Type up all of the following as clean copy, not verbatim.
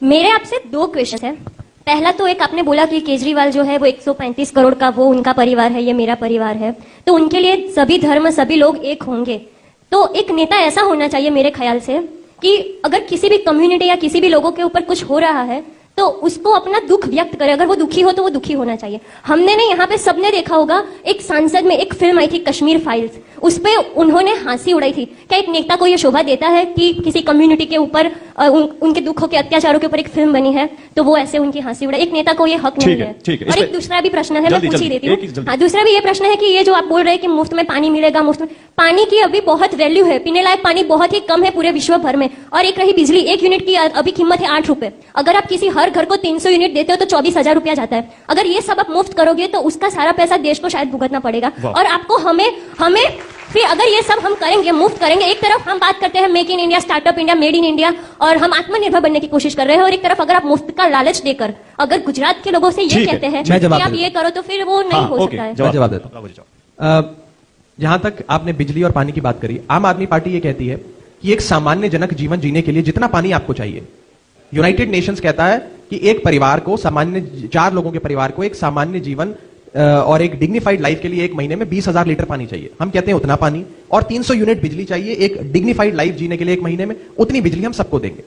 मेरे आपसे दो क्वेश्चन है। पहला तो एक आपने बोला कि केजरीवाल जो है वो 135 करोड़ का वो उनका परिवार है, ये मेरा परिवार है, तो उनके लिए सभी धर्म सभी लोग एक होंगे। तो एक नेता ऐसा होना चाहिए मेरे ख्याल से कि अगर किसी भी कम्युनिटी या किसी भी लोगों के ऊपर कुछ हो रहा है तो उसको अपना दुख व्यक्त करे। अगर वो दुखी हो तो वो दुखी होना चाहिए। हमने ने यहाँ पे सबने देखा होगा, एक सांसद में एक फिल्म आई थी कश्मीर फाइल्स, उस पे उन्होंने हंसी उड़ाई थी। क्या एक नेता को ये शोभा देता है कि किसी कम्युनिटी के ऊपर उनके दुखों के अत्याचारों के ऊपर एक फिल्म बनी है तो वो ऐसे उनकी हंसी उड़ाए? एक नेता को ये हक नहीं है। और एक दूसरा भी प्रश्न है, मैं पूछ ही देती हूँ। हाँ, दूसरा भी ये प्रश्न है कि ये जो आप बोल रहे हैं कि मुफ्त में पानी मिलेगा, मुफ्त में पानी की अभी बहुत वैल्यू है, पीने लायक पानी बहुत ही कम है पूरे विश्व भर में। और एक रही बिजली, 1 यूनिट की अभी कीमत है 8 रुपए। अगर आप किसी हर घर को 300 यूनिट देते हो तो 24,000 रुपया जाता है। अगर ये सब आप मुफ्त करोगे तो उसका सारा पैसा देश को शायद भुगतना पड़ेगा। और आपको हमें फिर अगर ये सब हम करेंगे, मुफ्त करेंगे, एक तरफ हम बात करते हैं make in India, startup India, made in India और हम आत्मनिर्भर बनने की कोशिश कर रहे हैं, और एक तरफ अगर आप मुफ्त का लालच देकर अगर गुजरात के लोगों से ये कहते हैं कि आप ये करो तो फिर वो नहीं हो सकता है। जवाब देता हूं। जहां तक आपने बिजली और पानी की बात करी, आम आदमी पार्टी ये कहती है कि एक सामान्य जनक जीवन जीने के लिए जितना पानी आपको चाहिए, यूनाइटेड नेशंस कहता है कि एक परिवार को, सामान्य 4 लोगों के परिवार को एक सामान्य जीवन और एक डिग्निफाइड लाइफ के लिए एक महीने में 20,000 लीटर पानी चाहिए। हम कहते हैं उतना पानी, और 300 यूनिट बिजली चाहिए एक डिग्निफाइड लाइफ जीने के लिए एक महीने में, उतनी बिजली हम सबको देंगे।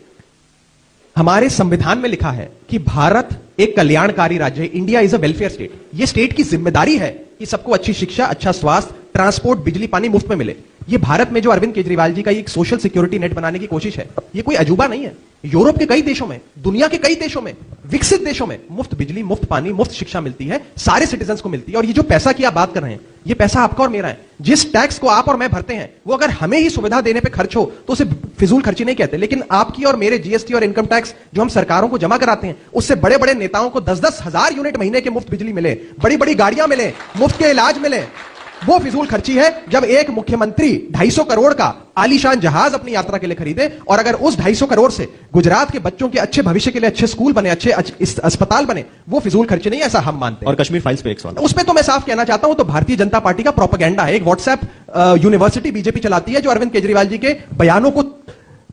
हमारे संविधान में लिखा है कि भारत एक कल्याणकारी राज्य है, India is a welfare state. ये स्टेट की जिम्मेदारी है कि सबको अच्छी शिक्षा, अच्छा स्वास्थ्य, ट्रांसपोर्ट, बिजली, पानी मुफ्त में मिले। ये भारत में जो अरविंद केजरीवाल जी का एक सोशल सिक्योरिटी नेट बनाने की कोशिश है, ये कोई अजूबा नहीं है। यूरोप के कई देशों में, दुनिया के कई देशों में, विकसित देशों में मुफ्त बिजली, मुफ्त पानी, मुफ्त शिक्षा मिलती है, सारे सिटीजन्स को मिलती है। और ये जो पैसा की आप बात कर रहे हैं, ये पैसा आपका और मेरा है। जिस टैक्स को आप और मैं भरते हैं वो अगर हमें ही सुविधा देने पे खर्च हो तो उसे फिजूल खर्ची नहीं कहते। लेकिन आपकी और मेरे जीएसटी और इनकम टैक्स जो हम सरकारों को जमा कराते हैं, उससे बड़े बड़े नेताओं को 10-10 हजार यूनिट महीने के मुफ्त बिजली मिले, बड़ी बड़ी गाड़ियां मिले, मुफ्त के इलाज मिले, वो फिजूल खर्ची है। जब एक मुख्यमंत्री 250 करोड़ का आलीशान जहाज अपनी यात्रा के लिए खरीदे, और अगर उस 250 करोड़ से गुजरात के बच्चों के अच्छे भविष्य के लिए अच्छे स्कूल बने, अच्छे अस्पताल बने, वो फिजूल खर्ची नहीं, ऐसा हम मानते हैं। और कश्मीर फाइल्स पे एक सवाल, उस पे तो मैं साफ कहना चाहता हूं, तो भारतीय जनता पार्टी का प्रोपेगेंडा है। एक व्हाट्सएप यूनिवर्सिटी बीजेपी चलाती है जो अरविंद केजरीवाल जी के बयानों को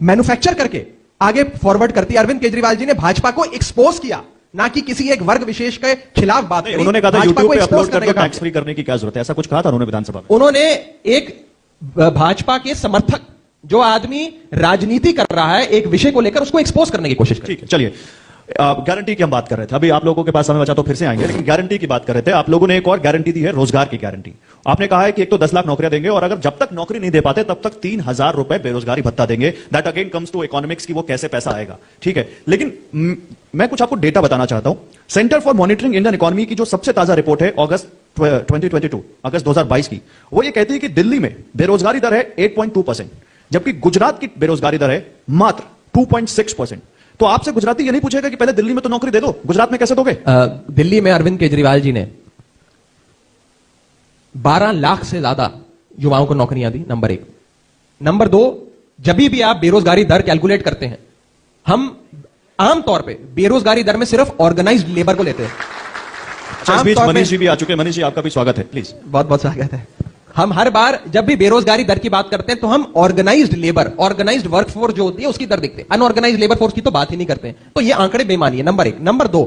मैन्युफैक्चर करके आगे फॉरवर्ड करती है। अरविंद केजरीवाल जी ने भाजपा को एक्सपोज किया, ना कि किसी एक वर्ग विशेष के खिलाफ बात करी। उन्होंने कहा था यूट्यूब पे अपलोड कर दो, टैक्स फ्री करने की क्या जरूरत है, ऐसा कुछ कहा था उन्होंने विधानसभा में। उन्होंने एक भाजपा के समर्थक, जो आदमी राजनीति कर रहा है, एक विषय को लेकर उसको एक्सपोज करने की कोशिश की। ठीक है, चलिए गारंटी की हम बात कर रहे थे, अभी आप लोगों के पास समय बचा तो फिर से आएंगे, लेकिन गारंटी की बात कर रहे थे। आप लोगों ने एक और गारंटी दी है, रोजगार की गारंटी। आपने कहा है कि एक तो 10 लाख नौकरियां देंगे, और अगर जब तक नौकरी नहीं दे पाते तब तक 3,000 रुपए बेरोजगारी भत्ता देंगे। That again comes to economics की वो कैसे पैसा आएगा, ठीक है। लेकिन मैं कुछ आपको डेटा बताना चाहता हूं। Centre for monitoring Indian economy की जो सबसे ताजा रिपोर्ट है अगस्त 2022, अगस्त 2022 की, वो ये कहती है कि दिल्ली में बेरोजगारी दर है 8.2%, जबकि गुजरात की बेरोजगारी दर है मात्र 2.6%। तो आपसे गुजराती ये नहीं पूछेगा कि पहले दिल्ली में तो नौकरी दे दो, गुजरात में कैसे दोगे? दिल्ली में अरविंद केजरीवाल जी ने 12 लाख से ज्यादा युवाओं को नौकरियां दी, नंबर 1। नंबर 2, जब भी आप बेरोजगारी दर कैलकुलेट करते हैं, हम आमतौर पे बेरोजगारी दर में सिर्फ ऑर्गेनाइज्ड लेबर को लेते हैं। इस बीच मनीष जी भी आ चुके हैं। मनीष जी, आपका भी स्वागत है, प्लीज। बहुत बहुत स्वागत है। हम हर बार जब भी बेरोजगारी दर की बात करते हैं तो हम ऑर्गेनाइज्ड लेबर, ऑर्गेनाइज्ड वर्कफोर्स जो होती है उसकी दर देखते हैं, अनऑर्गेनाइज्ड लेबर फोर्स की तो बात ही नहीं करते हैं। तो ये आंकड़े बेमानी है, नंबर 1। नंबर 2,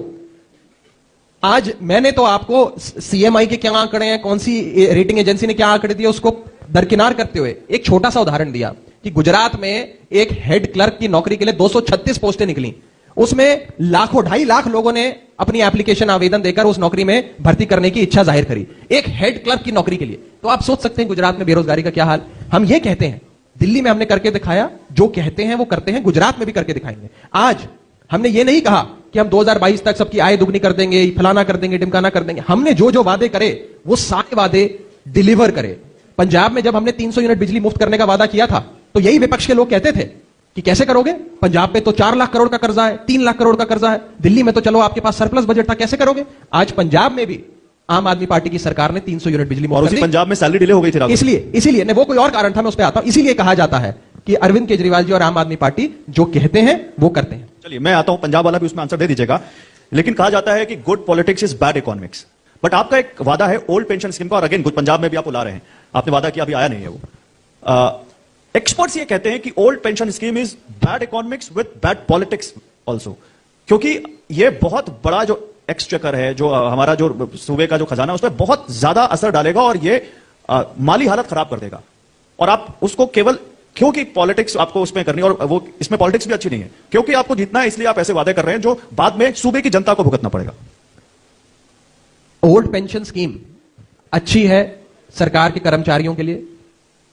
आज मैंने तो आपको सीएमआई के क्या आंकड़े हैं, कौन सी रेटिंग एजेंसी ने क्या आंकड़े दिए, उसको दरकिनार करते हुए एक छोटा सा उदाहरण दिया कि गुजरात में एक हेड क्लर्क की नौकरी के लिए 236 पोस्टें निकली, उसमें लाखों, 2.5 लाख लोगों ने अपनी एप्लीकेशन आवेदन देकर उस नौकरी में भर्ती करने की इच्छा जाहिर करी, एक हेड क्लर्क की नौकरी के लिए। तो आप सोच सकते हैं गुजरात में बेरोजगारी का क्या हाल। हम ये कहते हैं, दिल्ली में हमने करके दिखाया, जो कहते हैं वो करते हैं, गुजरात में भी करके दिखाएंगे। आज हमने ये नहीं कहा कि हम 2022 तक सबकी आय दुगनी कर देंगे, फलाना कर देंगे, ढिमकाना कर देंगे। हमने जो जो वादे करे वो सारे वादे डिलीवर करे। पंजाब में जब हमने 300 यूनिट बिजली मुफ्त करने का वादा किया था तो यही विपक्ष के लोग कहते थे कि कैसे करोगे, पंजाब पे तो 4 लाख करोड़ का कर्जा है, 3 लाख करोड़ का कर्जा है, दिल्ली में तो चलो आपके पास सरप्लस बजट था, कैसे करोगे। आज पंजाब में भी आम आदमी पार्टी की सरकार ने 300 यूनिट बिजली मुफ्त कर दी। पंजाब में सैलरी डिले हो गई थी, इसलिए नहीं, वो कोई और कारण था, मैं उस पर आता हूं। इसीलिए कहा जाता है कि अरविंद केजरीवाल जी और आम आदमी पार्टी जो कहते हैं वो करते हैं। चलिए मैं आता हूं, पंजाब वाला भी उसमें आंसर दे दीजिएगा। लेकिन कहा जाता है कि good politics is bad economics, but आपका एक वादा है ओल्ड पेंशन स्कीम का, और अगेन पंजाब में भी आप बुला रहे हैं, आपने वादा किया, अभी आया नहीं है वो। एक्सपर्ट्स ये कहते हैं कि old pension scheme is bad economics with bad politics also. क्योंकि ये बहुत बड़ा जो एक्सचेकर है, जो हमारा जो सूबे का जो खजाना है, उस पर बहुत ज्यादा असर डालेगा और ये माली हालत खराब कर देगा। और आप उसको केवल क्योंकि पॉलिटिक्स आपको उसमें करनी, और वो इसमें पॉलिटिक्स भी अच्छी नहीं है, क्योंकि आपको जीतना है इसलिए आप ऐसे वादे कर रहे हैं जो बाद में सूबे की जनता को भुगतना पड़ेगा। ओल्ड पेंशन स्कीम अच्छी है सरकार के कर्मचारियों के लिए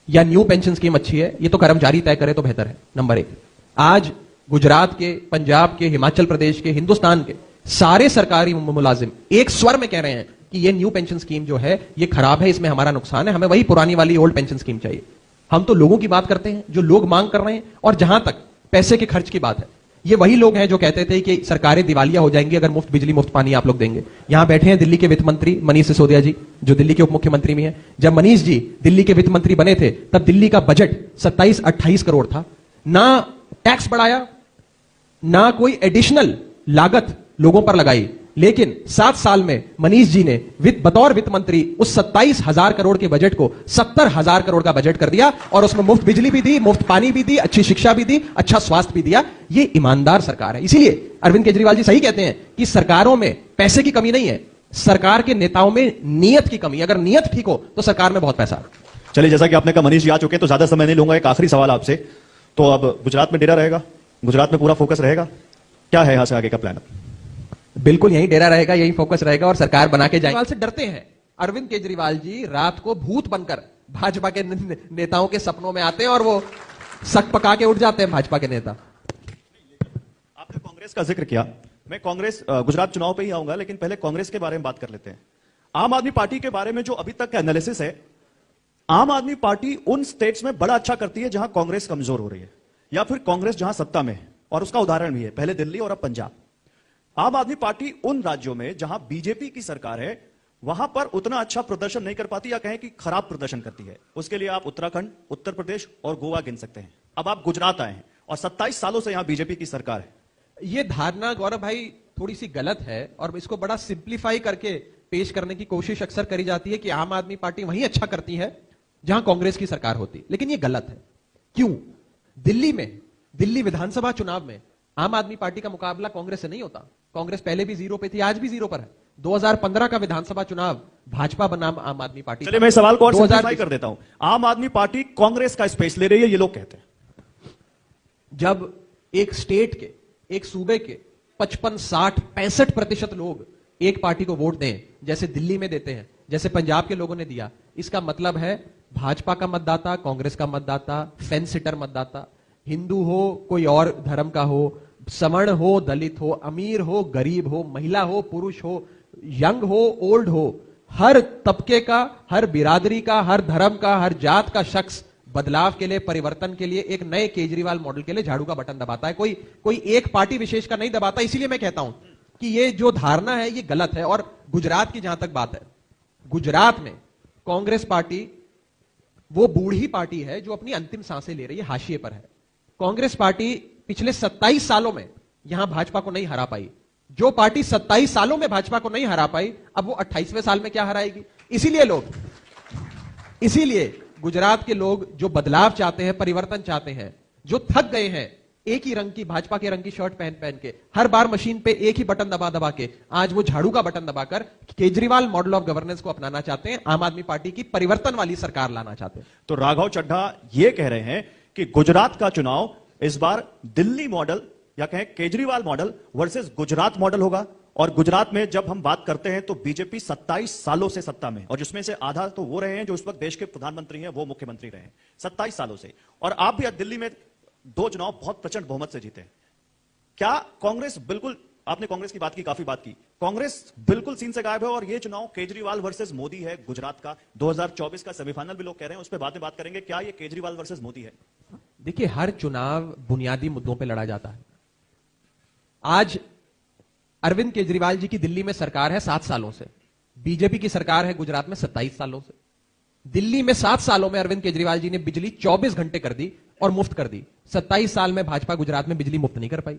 या न्यू पेंशन स्कीम अच्छी है, ये तो कर्मचारी तय करे तो बेहतर है। नंबर एक, आज गुजरात के, पंजाब के, हिमाचल प्रदेश के, हिंदुस्तान के सारे सरकारी मुलाजिम एक स्वर में कह रहे हैं कि ये न्यू पेंशन स्कीम जो है ये खराब है, इसमें हमारा नुकसान है, हमें वही पुरानी वाली ओल्ड पेंशन स्कीम चाहिए। हम तो लोगों की बात करते हैं, जो लोग मांग कर रहे हैं। और जहां तक पैसे के खर्च की बात है, ये वही लोग हैं जो कहते थे कि सरकारें दिवालिया हो जाएंगी अगर मुफ्त बिजली मुफ्त पानी आप लोग देंगे। यहां बैठे हैं दिल्ली के वित्त मंत्री मनीष सिसोदिया जी, जो दिल्ली के उप मुख्यमंत्री भी हैं। जब मनीष जी दिल्ली के वित्त मंत्री बने थे तब दिल्ली का बजट 27-28 करोड़ था। ना टैक्स बढ़ाया, ना कोई एडिशनल लागत लोगों पर लगाई, लेकिन 7 साल में मनीष जी ने बतौर वित्त मंत्री उस 27,000 करोड़ के बजट को 70,000 करोड़ का बजट कर दिया, और उसमें मुफ्त बिजली भी दी, मुफ्त पानी भी दी, अच्छी शिक्षा भी दी, अच्छा स्वास्थ्य भी दिया। ये ईमानदार सरकार है। इसीलिए अरविंद केजरीवाल जी सही कहते हैं कि सरकारों में पैसे की कमी नहीं है, सरकार के नेताओं में नीयत की कमी। अगर नीयत ठीक हो तो सरकार में बहुत पैसा है। चलिए, जैसा कि आपने कहा मनीष जी आ चुके हैं तो ज्यादा समय नहीं लूंगा। एक आखिरी सवाल आपसे, तो अब गुजरात में डेरा रहेगा, गुजरात में पूरा फोकस रहेगा, क्या है यहां से आगे का प्लान? बिल्कुल यही डेरा रहेगा, यही फोकस रहेगा और सरकार बना के जाएंगे। से डरते हैं अरविंद केजरीवाल जी, रात को भूत बनकर भाजपा के नेताओं के सपनों में आते हैं और वो सक पका के उठ जाते हैं भाजपा के नेता। आपने कांग्रेस का जिक्र किया, मैं कांग्रेस गुजरात चुनाव पे ही आऊंगा, लेकिन पहले कांग्रेस के बारे में बात कर लेते हैं। आम आदमी पार्टी के बारे में जो अभी तक का एनालिसिस है, आम आदमी पार्टी उन स्टेट्स में बड़ा अच्छा करती है जहां कांग्रेस कमजोर हो रही है, या फिर कांग्रेस जहां सत्ता में है, और उसका उदाहरण भी है, पहले दिल्ली और अब पंजाब। आम आदमी पार्टी उन राज्यों में जहां बीजेपी की सरकार है वहां पर उतना अच्छा प्रदर्शन नहीं कर पाती, या कहें कि खराब प्रदर्शन करती है। उसके लिए आप उत्तराखंड, उत्तर प्रदेश और गोवा गिन सकते हैं। अब आप गुजरात आए हैं और 27 सालों से यहां बीजेपी की सरकार है। ये धारणा गौरव भाई थोड़ी सी गलत है और इसको बड़ा सिंप्लीफाई करके पेश करने की कोशिश अक्सर करी जाती है कि आम आदमी पार्टी वहीं अच्छा करती है जहां कांग्रेस की सरकार होती, लेकिन ये गलत है। क्यों? दिल्ली में, दिल्ली विधानसभा चुनाव में आम आदमी पार्टी का मुकाबला कांग्रेस से नहीं होता। कांग्रेस पहले भी 0 पे थी, आज भी 0 पर है। 2015 का विधानसभा चुनाव भाजपा बनाम आम आदमी पार्टी। चलिए, मैं सवाल को और सिंप्लीफाई कर देता हूं। आम आदमी पार्टी कांग्रेस का स्पेस ले रही है, ये लोग कहते हैं। जब एक स्टेट के, एक सूबे के 55, 60, 65% लोग एक पार्टी को वोट दें, जैसे दिल्ली में देते हैं, जैसे पंजाब के लोगों ने दिया, इसका मतलब है भाजपा का मतदाता, कांग्रेस का मतदाता, फेंस सिटर मतदाता, हिंदू हो, कोई और धर्म का हो, सवर्ण हो, दलित हो, अमीर हो, गरीब हो, महिला हो, पुरुष हो, यंग हो, ओल्ड हो, हर तबके का, हर बिरादरी का, हर धर्म का, हर जात का शख्स बदलाव के लिए, परिवर्तन के लिए, एक नए केजरीवाल मॉडल के लिए झाड़ू का बटन दबाता है। कोई एक पार्टी विशेष का नहीं दबाता। इसीलिए मैं कहता हूं कि ये जो धारणा है ये गलत है। और गुजरात की जहां तक बात है, गुजरात में कांग्रेस पार्टी वो बूढ़ी पार्टी है जो अपनी अंतिम सांसें ले रही है, हाशिए पर है। कांग्रेस पार्टी पिछले 27 सालों में यहां भाजपा को नहीं हरा पाई। जो पार्टी 27 सालों में भाजपा को नहीं हरा पाई, अब वो 28वें साल में क्या हराएगी? इसीलिए गुजरात के लोग जो बदलाव चाहते हैं, परिवर्तन चाहते हैं, जो थक गए हैं एक ही रंग की, भाजपा के रंग की शर्ट पहन पहन के, हर बार मशीन पे एक ही बटन दबा दबा के, आज वो झाड़ू का बटन दबाकर केजरीवाल मॉडल ऑफ गवर्नेंस को अपनाना चाहते हैं, आम आदमी पार्टी की परिवर्तन वाली सरकार लाना चाहते हैं। तो राघव चड्ढा ये कह रहे हैं कि गुजरात का चुनाव इस बार दिल्ली मॉडल या कहें Kejriwal model versus Gujarat model होगा। और गुजरात में जब हम बात करते हैं तो बीजेपी 27 सालों से सत्ता में, और जिसमें से आधा तो वो रहे हैं जो इस वक्त देश के प्रधानमंत्री हैं, वो मुख्यमंत्री रहे हैं 27 सालों से। और आप भी दिल्ली में 2 चुनाव बहुत प्रचंड बहुमत से जीते। क्या कांग्रेस बिल्कुल, आपने कांग्रेस की बात की, काफी बात की, कांग्रेस बिल्कुल सीन से गायब है और ये चुनाव केजरीवाल वर्सेस मोदी है गुजरात का? 2024 का सेमीफाइनल भी लोग कह रहे हैं, उस पर बाद में बात करेंगे। क्या ये केजरीवाल वर्सेस मोदी है? देखिए, हर चुनाव बुनियादी मुद्दों पर लड़ा जाता है। आज अरविंद केजरीवाल जी की दिल्ली में सरकार है 7 सालों से, बीजेपी की सरकार है गुजरात में 27 सालों से। दिल्ली में 7 सालों में अरविंद केजरीवाल जी ने बिजली 24 घंटे कर दी और मुफ्त कर दी। 27 साल में भाजपा गुजरात में बिजली मुफ्त नहीं कर पाई।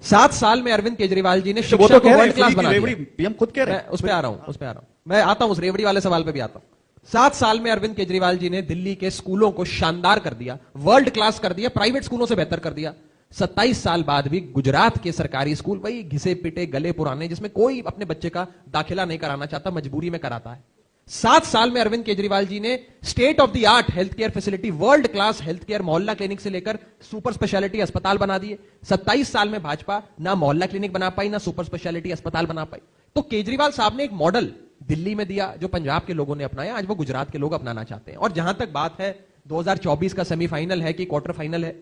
7 साल में अरविंद केजरीवाल जी ने शिक्षा को वर्ल्ड क्लास बना दिया। पीएम खुद कह रहे हैं, उस पर आ रहा हूं, मैं आता हूं, उस रेवड़ी वाले सवाल पे भी आता हूं। 7 साल में अरविंद केजरीवाल जी ने दिल्ली के स्कूलों को शानदार कर दिया, वर्ल्ड क्लास कर दिया, प्राइवेट स्कूलों से बेहतर कर दिया। 27 साल बाद भी गुजरात के सरकारी स्कूल वही घिसे पिटे गले पुराने, जिसमें कोई अपने बच्चे का दाखिला नहीं कराना चाहता, मजबूरी में कराता है। 7 साल में अरविंद केजरीवाल जी ने state of the art health care facility, world class health care, मोहल्ला क्लिनिक से लेकर सुपर स्पेशलिटी अस्पताल बना दिए। 27 साल में भाजपा ना मोहल्ला क्लिनिक बना पाई, ना सुपर स्पेशलिटी अस्पताल बना पाई। तो केजरीवाल साहब ने एक मॉडल दिल्ली में दिया जो पंजाब के लोगों ने अपनाया, आज वो गुजरात के लोग अपनाना चाहते हैं। और जहां तक बात है 2024 का सेमीफाइनल है कि क्वार्टर फाइनल है,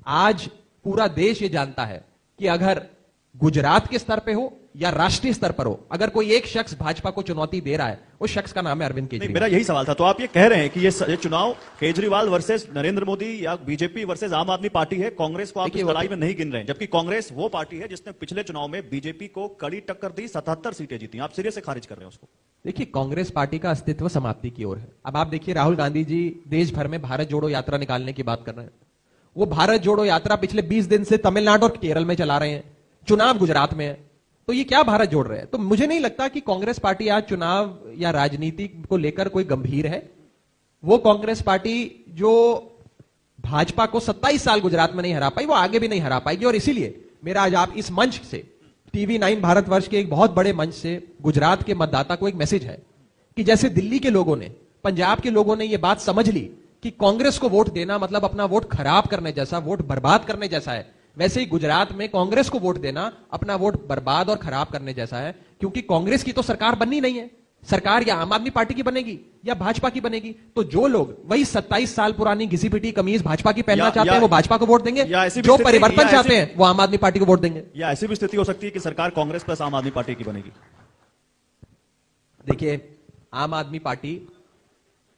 आज पूरा देश ये जानता है कि अगर गुजरात के स्तर पे हो या राष्ट्रीय स्तर पर हो, अगर कोई एक शख्स भाजपा को चुनौती दे रहा है, उस शख्स का नाम है अरविंद केजरीवाल। मेरा यही सवाल था। तो आप ये कह रहे हैं कि ये चुनाव केजरीवाल वर्सेस नरेंद्र मोदी या बीजेपी वर्सेस आम आदमी पार्टी है, कांग्रेस को आप इस लड़ाई में नहीं गिन रहे हैं, जबकि कांग्रेस वो पार्टी है जिसने पिछले चुनाव में बीजेपी को कड़ी टक्कर दी, 77 सीटें जीती। आप सिरे से खारिज कर रहे हैं उसको। देखिए, कांग्रेस पार्टी का अस्तित्व समाप्ति की ओर है। अब आप देखिए, राहुल गांधी जी देश भर में भारत जोड़ो यात्रा निकालने की बात कर रहे हैं। वो भारत जोड़ो यात्रा पिछले 20 दिन से तमिलनाडु और केरल में चला रहे हैं, चुनाव गुजरात में है, तो ये क्या भारत जोड़ रहे हैं? तो मुझे नहीं लगता कि कांग्रेस पार्टी आज चुनाव या राजनीति को लेकर कोई गंभीर है। वो कांग्रेस पार्टी जो भाजपा को 27 साल गुजरात में नहीं हरा पाई, वो आगे भी नहीं हरा पाएगी। और इसीलिए मेरा आज आप इस मंच से, TV9 भारतवर्ष के एक बहुत बड़े मंच से गुजरात के मतदाता को एक मैसेज है कि जैसे दिल्ली के लोगों ने, पंजाब के लोगों ने यह बात समझ ली कि कांग्रेस को वोट देना मतलब अपना वोट खराब करने जैसा, वोट बर्बाद करने जैसा है, वैसे ही गुजरात में कांग्रेस को वोट देना अपना वोट बर्बाद और खराब करने जैसा है। क्योंकि कांग्रेस की तो सरकार बननी नहीं है, सरकार या आम आदमी पार्टी की बनेगी या भाजपा की बनेगी। तो जो लोग वही 27 साल पुरानी घिसी पिटी कमीज भाजपा की पहनना चाहते हैं, वो भाजपा को वोट देंगे। जो परिवर्तन चाहते हैं, वो आम आदमी पार्टी को वोट देंगे। या ऐसी भी स्थिति हो सकती है कि सरकार कांग्रेस प्लस आम आदमी पार्टी की बनेगी। देखिए, आम आदमी पार्टी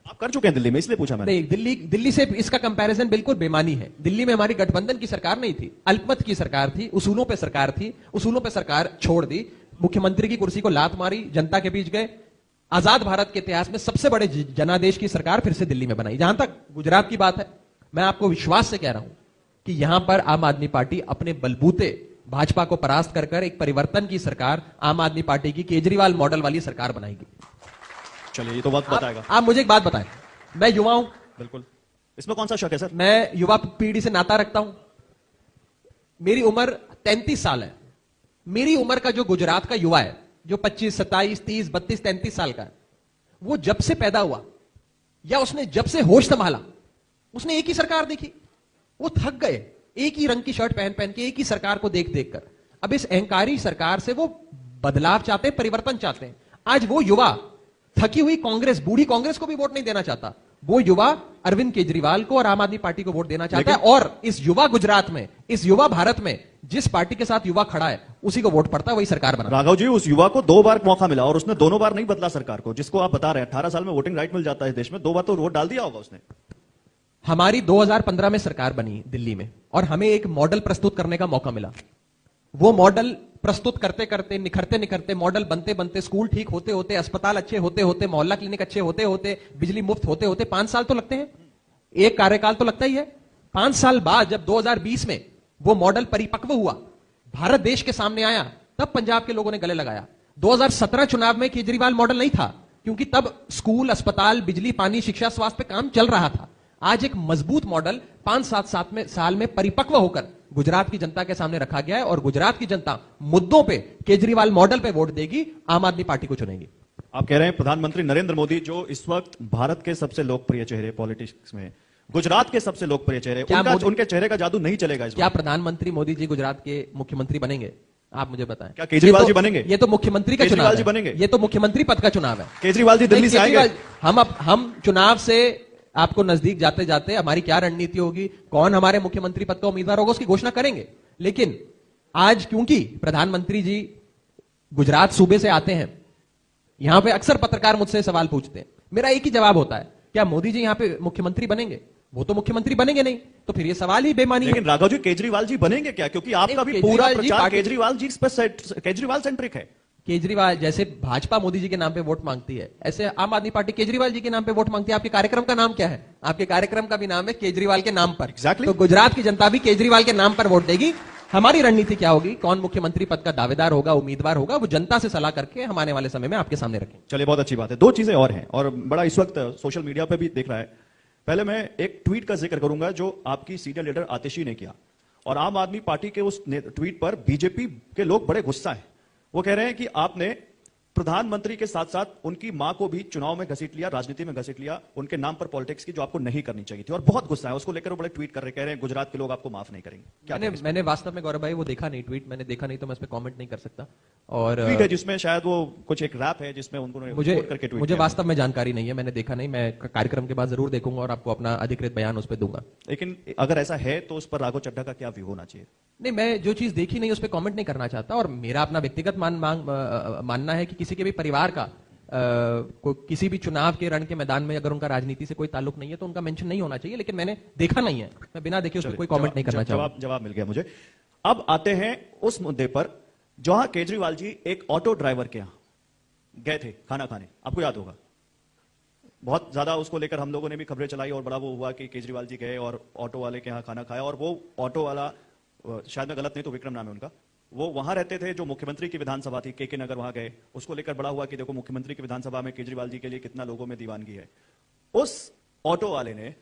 आप कर चुके हैं दिल्ली में, इसलिए पूछा मैंने। नहीं, दिल्ली से इसका कंपैरिजन बिल्कुल बेमानी है। दिल्ली में हमारी गठबंधन की सरकार नहीं थी, अल्पमत की सरकार थी, उसूलों पे सरकार थी, उसूलों पे सरकार छोड़ दी, मुख्यमंत्री की कुर्सी को लात मारी, जनता के बीच गए। आजाद भारत के इतिहास में सबसे बड़े जनादेश की सरकार फिर से दिल्ली में बनाई। जहां तक गुजरात की बात है, मैं आपको विश्वास से कह रहा हूं कि यहां पर आम आदमी पार्टी अपने बलबूते भाजपा को परास्त कर एक परिवर्तन की सरकार, आम आदमी पार्टी की केजरीवाल मॉडल वाली सरकार बनाएगी। चलिए, ये तो वक्त बताएगा। आप मुझे एक बात बताएं, मैं युवा हूं, बिल्कुल, इसमें कौन सा शक है सर? मैं युवा पीढ़ी से नाता रखता हूं। मेरी उम्र 33 साल है। मेरी उम्र का जो गुजरात का युवा है, जो 25, 27, 30, 32, 33 साल का है, वो जब से पैदा हुआ या उसने जब से होश संभाला, उसने एक ही सरकार देखी। वो थक गए एक ही रंग की शर्ट पहन पहन के, एक ही सरकार को देख देख कर। अब इस अहंकारी सरकार से वो बदलाव चाहते हैं, परिवर्तन चाहते हैं। आज वो युवा थकी हुई कांग्रेस, बूढ़ी कांग्रेस को भी वोट नहीं देना चाहता, वो युवा अरविंद केजरीवाल को और आम आदमी पार्टी को वोट देना चाहता है। और इस युवा गुजरात में, इस युवा भारत में जिस पार्टी के साथ युवा खड़ा है, उसी को वोट पड़ता है, वही सरकार बना। राघव जी, उस युवा को 2 बार मौका मिला और उसने दोनों बार नहीं बदला सरकार को, जिसको आप बता रहे हैं 18 साल में वोटिंग राइट मिल जाता है देश में, 2 बार तो वोट डाल दिया होगा उसने। हमारी 2015 में सरकार बनी दिल्ली में और हमें एक मॉडल प्रस्तुत करने का मौका मिला। वो मॉडल प्रस्तुत करते करते, निखरते निखरते, मॉडल बनते बनते, स्कूल ठीक होते होते, अस्पताल अच्छे होते होते, मोहल्ला क्लिनिक अच्छे होते होते, बिजली मुफ्त होते होते 5 साल तो लगते हैं, एक कार्यकाल तो लगता ही है। 5 साल बाद जब 2020 में वो मॉडल परिपक्व हुआ, भारत देश के सामने आया, तब पंजाब के लोगों ने गले लगाया। 2017 चुनाव में केजरीवाल मॉडल नहीं था, क्योंकि तब स्कूल, अस्पताल, बिजली, पानी, शिक्षा, स्वास्थ्य पे काम चल रहा था। आज एक मजबूत मॉडल 5-7 साल में परिपक्व होकर गुजरात की जनता के सामने रखा गया है और गुजरात की जनता मुद्दों पे केजरीवाल मॉडल पे वोट देगी, आम आदमी पार्टी को चुनेगी। आप कह रहे हैं प्रधानमंत्री नरेंद्र मोदी, जो इस वक्त भारत के सबसे लोकप्रिय चेहरे पॉलिटिक्स में, गुजरात के सबसे लोकप्रिय चेहरे, उनके चेहरे का जादू नहीं चलेगा इस क्या प्रधानमंत्री मोदी जी गुजरात के मुख्यमंत्री बनेंगे? आप मुझे बताएं। क्या केजरीवाल जी बनेंगे? ये तो मुख्यमंत्री का चुनाव है, बनेंगे? ये तो मुख्यमंत्री पद का चुनाव है। केजरीवाल जी दिल्ली से आएंगे? हम चुनाव से आपको नजदीक जाते जाते हमारी क्या रणनीति होगी, कौन हमारे मुख्यमंत्री पद का उम्मीदवार होगा, उसकी घोषणा करेंगे। लेकिन आज क्योंकि प्रधानमंत्री जी गुजरात सूबे से आते हैं, यहां पे अक्सर पत्रकार मुझसे सवाल पूछते हैं, मेरा एक ही जवाब होता है, क्या मोदी जी यहां पे मुख्यमंत्री बनेंगे? वो तो मुख्यमंत्री बनेंगे नहीं, तो फिर ये सवाल ही बेमानी है। लेकिन राघव जी, केजरीवाल जी बनेंगे क्या? क्योंकि आपका भी पूरा प्रचार केजरीवाल सेंट्रिक है। केजरीवाल जैसे भाजपा मोदी जी के नाम पे वोट मांगती है, ऐसे आम आदमी पार्टी केजरीवाल जी के नाम पे वोट मांगती है। आपके कार्यक्रम का नाम क्या है? आपके कार्यक्रम का भी नाम है केजरीवाल के नाम पर। तो गुजरात की जनता भी केजरीवाल के नाम पर वोट देगी। हमारी रणनीति क्या होगी, कौन मुख्यमंत्री पद का दावेदार होगा, उम्मीदवार होगा, वो जनता से सलाह करके हम आने वाले समय में आपके सामने रखेंगे। चलिए, बहुत अच्छी बात है। 2 चीजें और हैं और बड़ा इस वक्त सोशल मीडिया पे भी देख रहा है। पहले मैं एक ट्वीट का जिक्र करूंगा जो आपकी सीनियर लीडर आतिशी ने किया, और आम आदमी पार्टी के उस ट्वीट पर बीजेपी के लोग बड़े गुस्सा हैं। वो कह रहे हैं कि आपने प्रधानमंत्री के साथ साथ उनकी मां को भी चुनाव में घसीट लिया, राजनीति में घसीट लिया, उनके नाम पर पॉलिटिक्स की, जो आपको नहीं करनी चाहिए थी। और बहुत गुस्सा है उसको लेकर, वो बड़े ट्वीट कर रहे, कह रहे हैं गुजरात के लोग आपको माफ नहीं करेंगे। मैंने वास्तव में गौरव भाई वो देखा नहीं, ट्वीट मैंने देखा नहीं, तो मैं इस पर कमेंट नहीं कर सकता। और ट्वीट है जिसमें शायद वो कुछ एक रैप है जिसमें उन्होंने मुझे वास्तव में जानकारी नहीं है, मैंने देखा नहीं। मैं कार्यक्रम के बाद जरूर देखूंगा और आपको अपना अधिकृत बयान उस पर दूंगा। लेकिन अगर ऐसा है तो उस पर राघव चड्ढा का क्या व्यू होना चाहिए? नहीं, मैं जो चीज देखी नहीं उस पर कमेंट नहीं करना चाहता। और मेरा अपना व्यक्तिगत मानना है कि किसी के भी परिवार का किसी भी चुनाव के रण के मैदान में अगर उनका राजनीति से कोई ताल्लुक नहीं है तो उनका मेंशन नहीं होना चाहिए। लेकिन मैंने देखा नहीं है, मैं बिना देखे उस पर कोई कमेंट नहीं करना चाहता। जवाब मिल गया मुझे। अब आते हैं उस मुद्दे पर जहां केजरीवाल जी एक ऑटो ड्राइवर के यहां गए थे खाना खाने, आपको याद होगा। बहुत ज्यादा उसको लेकर हम लोगों ने भी खबरें चलाई और बड़ा वो हुआ कि केजरीवाल जी गए और ऑटो वाले के यहां खाना खाया। और वो ऑटो वाला, शायद मैं गलत नहीं तो विक्रम नाम है उनका, वो वहां रहते थे जो मुख्यमंत्री की विधानसभा थी, के नगर, वहां गए। उसको लेकर बड़ा हुआ कि देखो मुख्यमंत्री की विधानसभा में केजरीवाल जी के लिए कितना लोगों में दीवानगी है। उस ऑटो वाले ने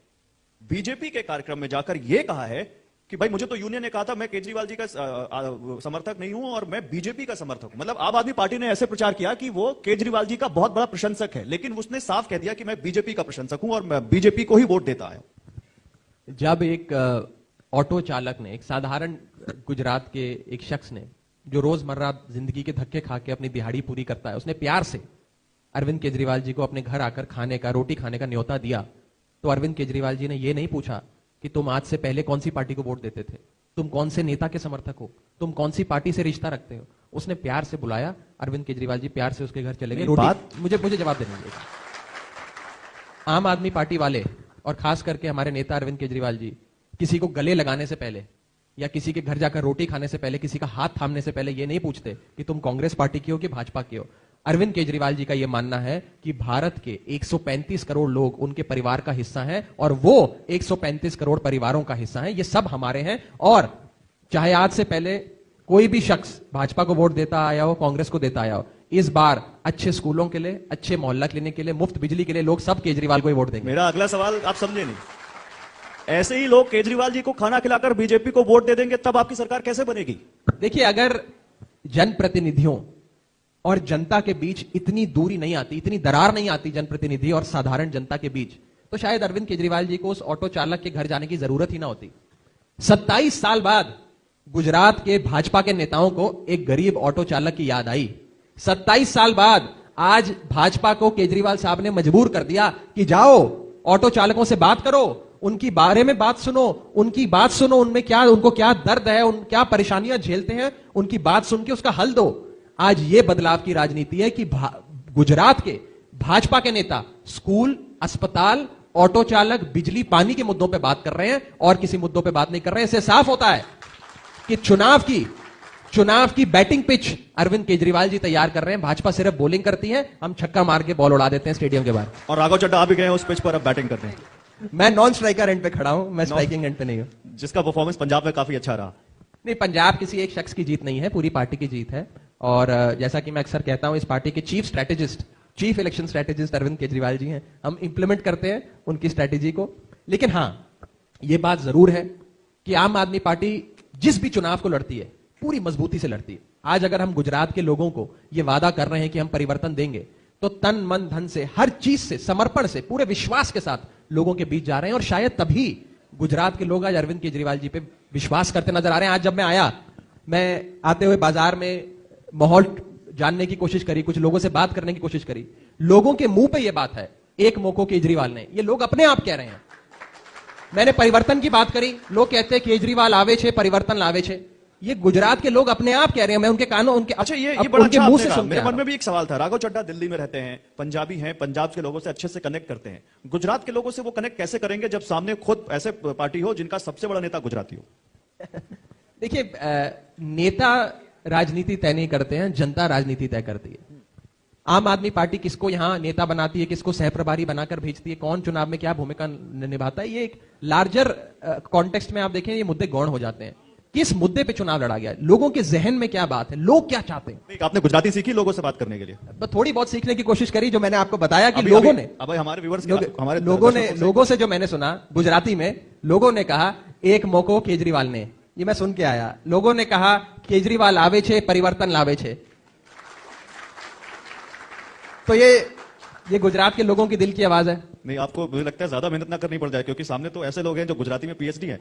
बीजेपी के कार्यक्रम में जाकर यह कहा है कि भाई मुझे तो यूनियन ने कहा था मैं केजरीवाल जी का समर्थक नहीं हूं और मैं बीजेपी का समर्थक हूं। मतलब आम आदमी पार्टी ने ऐसे प्रचार किया कि वो केजरीवाल जी का बहुत बड़ा प्रशंसक है, लेकिन उसने साफ कह दिया कि मैं बीजेपी का प्रशंसक हूं और मैं बीजेपी को ही वोट देता है। जब एक ऑटो चालक ने, एक साधारण गुजरात के एक शख्स ने जो रोजमर्रा जिंदगी के धक्के खा के अपनी दिहाड़ी पूरी करता है, उसने प्यार से अरविंद केजरीवाल जी को अपने घर आकर खाने का, रोटी खाने का न्योता दिया, तो अरविंद केजरीवाल जी ने यह नहीं पूछा कि तुम आज से पहले कौन सी पार्टी को वोट देते थे, तुम कौन से नेता के समर्थक हो, तुम कौन सी पार्टी से रिश्ता रखते हो। उसने प्यार से बुलाया, अरविंद केजरीवाल जी प्यार से उसके घर चले गए। मुझे जवाब देने दीजिए। आम आदमी पार्टी वाले और खास करके हमारे नेता अरविंद केजरीवाल जी किसी को गले लगाने से पहले या किसी के घर जाकर रोटी खाने से पहले, किसी का हाथ थामने से पहले ये नहीं पूछते कि तुम कांग्रेस पार्टी की हो कि भाजपा की हो। अरविंद केजरीवाल जी का यह मानना है कि भारत के 135 करोड़ लोग उनके परिवार का हिस्सा हैं और वो 135 करोड़ परिवारों का हिस्सा हैं। ये सब हमारे हैं। और चाहे आज से पहले कोई भी शख्स भाजपा को वोट देता आया हो, कांग्रेस को देता आया हो, इस बार अच्छे स्कूलों के लिए, अच्छे मोहल्ला क्लिनिक के लिए, मुफ्त बिजली के लिए लोग सब केजरीवाल को ही वोट देंगे। मेरा अगला सवाल आप समझे नहीं, ऐसे ही लोग केजरीवाल जी को खाना खिलाकर बीजेपी को वोट दे देंगे तब आपकी सरकार कैसे बनेगी? देखिए, अगर जनप्रतिनिधियों और जनता के बीच इतनी दूरी नहीं आती, इतनी दरार नहीं आती जनप्रतिनिधि और साधारण जनता के बीच, तो शायद अरविंद केजरीवाल जी को उस ऑटो चालक के घर जाने की जरूरत ही ना होती। 27 साल बाद गुजरात के भाजपा के नेताओं को एक गरीब ऑटो चालक की याद आई। 27 साल बाद आज भाजपा को केजरीवाल साहब ने मजबूर कर दिया कि जाओ ऑटो चालकों से बात करो, उनकी बारे में बात सुनो, उनकी बात सुनो, उनमें क्या, उनको क्या दर्द है, उन क्या परेशानियां झेलते हैं, उनकी बात सुन के उसका हल दो। आज ये बदलाव की राजनीति है कि गुजरात के भाजपा के नेता स्कूल, अस्पताल, ऑटो चालक, बिजली, पानी के मुद्दों पे बात कर रहे हैं और किसी मुद्दों पे बात नहीं कर रहे हैं। इससे साफ होता है कि चुनाव की बैटिंग पिच अरविंद केजरीवाल जी तैयार कर रहे हैं। भाजपा सिर्फ बॉलिंग करती है, हम छक्का मार के बॉल उड़ा देते हैं स्टेडियम के बाहर। और राघव चड्ढा आप भी गए उस पिच पर, अब बैटिंग करते हैं। मैं नॉन स्ट्राइकर एंड पे खड़ा हूं, मैं स्ट्राइकिंग एंड पे नहीं हूं। जिसका परफॉर्मेंस पंजाब में काफी अच्छा रहा। नहीं, पंजाब किसी एक शख्स की जीत नहीं है, पूरी पार्टी की जीत है। और जैसा कि मैं अक्सर कहता हूं, इस पार्टी के chief election strategist Arvind Kejriwal ji हैं। हम इंप्लीमेंट करते हैं उनकी स्ट्रेटेजी को। लेकिन हां, यह बात जरूर है कि आम आदमी पार्टी जिस भी चुनाव को लड़ती है पूरी मजबूती से लड़ती है। आज अगर हम गुजरात के लोगों को यह वादा कर रहे हैं कि हम परिवर्तन देंगे, तो तन मन धन से, हर चीज से, समर्पण से, पूरे विश्वास के साथ लोगों के बीच जा रहे हैं। और शायद तभी गुजरात के लोग आज अरविंद केजरीवाल जी पे विश्वास करते नजर आ रहे हैं। आज जब मैं आया, मैं आते हुए बाजार में माहौल जानने की कोशिश करी, कुछ लोगों से बात करने की कोशिश करी, लोगों के मुंह पे यह बात है, एक मोको केजरीवाल ने, ये लोग अपने आप कह रहे हैं। मैंने परिवर्तन की बात करी, लोग कहते हैं केजरीवाल आवे छे, परिवर्तन लावे छे। ये गुजरात के लोग अपने आप कह रहे हैं, मैं उनके कानों, उनके अच्छा ये बड़ा उनके मुंह से सुन। मेरे मन में भी एक सवाल था। राघव चड्ढा दिल्ली में रहते हैं, पंजाबी हैं, पंजाब के लोगों से अच्छे से कनेक्ट करते हैं। गुजरात के लोगों से वो कनेक्ट कैसे करेंगे जब सामने खुद ऐसे पार्टी हो जिनका सबसे बड़ा नेता गुजराती हो? देखिए, नेता राजनीति तय नहीं करते हैं, जनता राजनीति तय करती है। आम आदमी पार्टी किसको यहां नेता बनाती है, किसको सहप्रभारी बनाकर भेजती है, कौन चुनाव में क्या भूमिका निभाता है, ये एक लार्जर कॉन्टेक्स्ट में आप देखें ये मुद्दे गौण हो जाते हैं। किस मुद्दे पे चुनाव लड़ा गया है, लोगों के जहन में क्या बात है, लोग क्या चाहते हैं। आपने गुजराती सीखी लोगों से बात करने के लिए? तो थोड़ी बहुत सीखने की कोशिश करी, जो मैंने आपको बताया कि लोगों ने, अब हमारे व्यूअर्स, लोगों से जो मैंने सुना गुजराती में, लोगों ने कहा एक मोको केजरीवाल ने, ये मैं सुन के आया। लोगों ने कहा केजरीवाल आवे छे, परिवर्तन लावे छे। तो ये गुजरात के लोगों की दिल की आवाज है। नहीं, आपको मुझे लगता है ज्यादा मेहनत ना करनी पड़ जाए, क्योंकि सामने तो ऐसे लोग हैं जो गुजराती में पीएचडी हैं।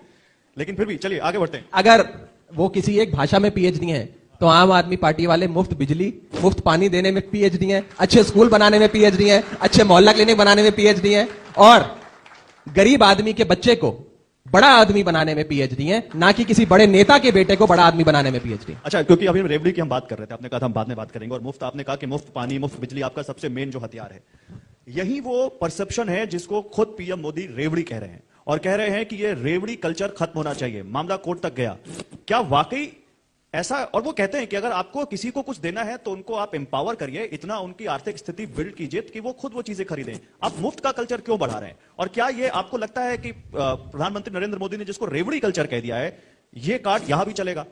लेकिन फिर भी चलिए आगे बढ़ते हैं। अगर वो किसी एक भाषा में पीएचडी है तो आम आदमी पार्टी वाले मुफ्त बिजली, मुफ्त पानी देने में पीएचडी है, अच्छे स्कूल बनाने में पीएचडी है, अच्छे मोहल्ला क्लिनिक बनाने में पीएचडी है, और गरीब आदमी के बच्चे को बड़ा आदमी बनाने में पीएचडी है, ना कि किसी बड़े नेता के बेटे को बड़ा आदमी बनाने में पीएचडी। अच्छा, क्योंकि अभी हम रेवड़ी की हम बात कर रहे थे, आपने कहा था हम बाद में बात करेंगे, और मुफ्त आपने कहा कि मुफ्त पानी, मुफ्त बिजली आपका सबसे मेन जो हथियार है। यही वो परसेप्शन है जिसको खुद पीएम मोदी रेवड़ी कह रहे हैं, और कह रहे हैं कि ये रेवड़ी कल्चर खत्म होना चाहिए। मामला कोर्ट तक गया। क्या वाकई ऐसा? और वो कहते हैं कि अगर आपको किसी को कुछ देना है तो उनको आप एम्पावर करिए, इतना उनकी आर्थिक स्थिति बिल्ड कीजिए कि वो खुद वो चीजें खरीदें। आप मुफ्त का कल्चर क्यों बढ़ा रहे हैं? और क्या ये आपको लगता है कि प्रधानमंत्री नरेंद्र मोदी ने जिसको रेवड़ी कल्चर कह दिया है, ये कार्ड यहां भी चलेगा?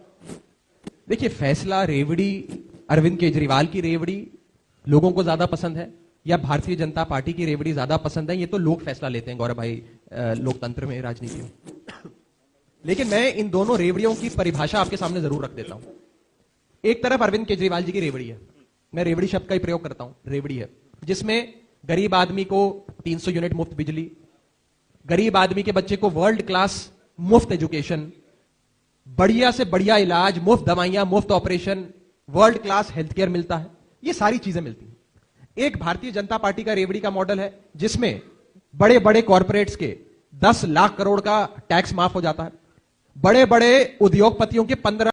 देखिए, फैसला रेवड़ी, अरविंद केजरीवाल की रेवड़ी लोगों को ज्यादा पसंद है या भारतीय जनता पार्टी की रेवड़ी ज्यादा पसंद है, ये तो लोग फैसला लेते हैं गौरव भाई, लोकतंत्र में, राजनीति में। लेकिन मैं इन दोनों रेवड़ियों की परिभाषा आपके सामने जरूर रख देता हूं। एक तरफ अरविंद केजरीवाल जी की रेवड़ी है, मैं रेवड़ी शब्द का ही प्रयोग करता हूं, रेवड़ी है, जिसमें गरीब आदमी को 300 यूनिट मुफ्त बिजली, गरीब आदमी के बच्चे को वर्ल्ड क्लास मुफ्त एजुकेशन, बढ़िया से बढ़िया इलाज, मुफ्त दवाइयां, मुफ्त operation, world class health care मिलता है। ये सारी चीजें मिलती हैं। एक भारतीय जनता पार्टी का रेवड़ी का मॉडल है जिसमें बड़े बड़े कॉर्पोरेट्स के 10 लाख करोड़ का टैक्स माफ हो जाता है, बड़े बड़े उद्योगपतियों के 15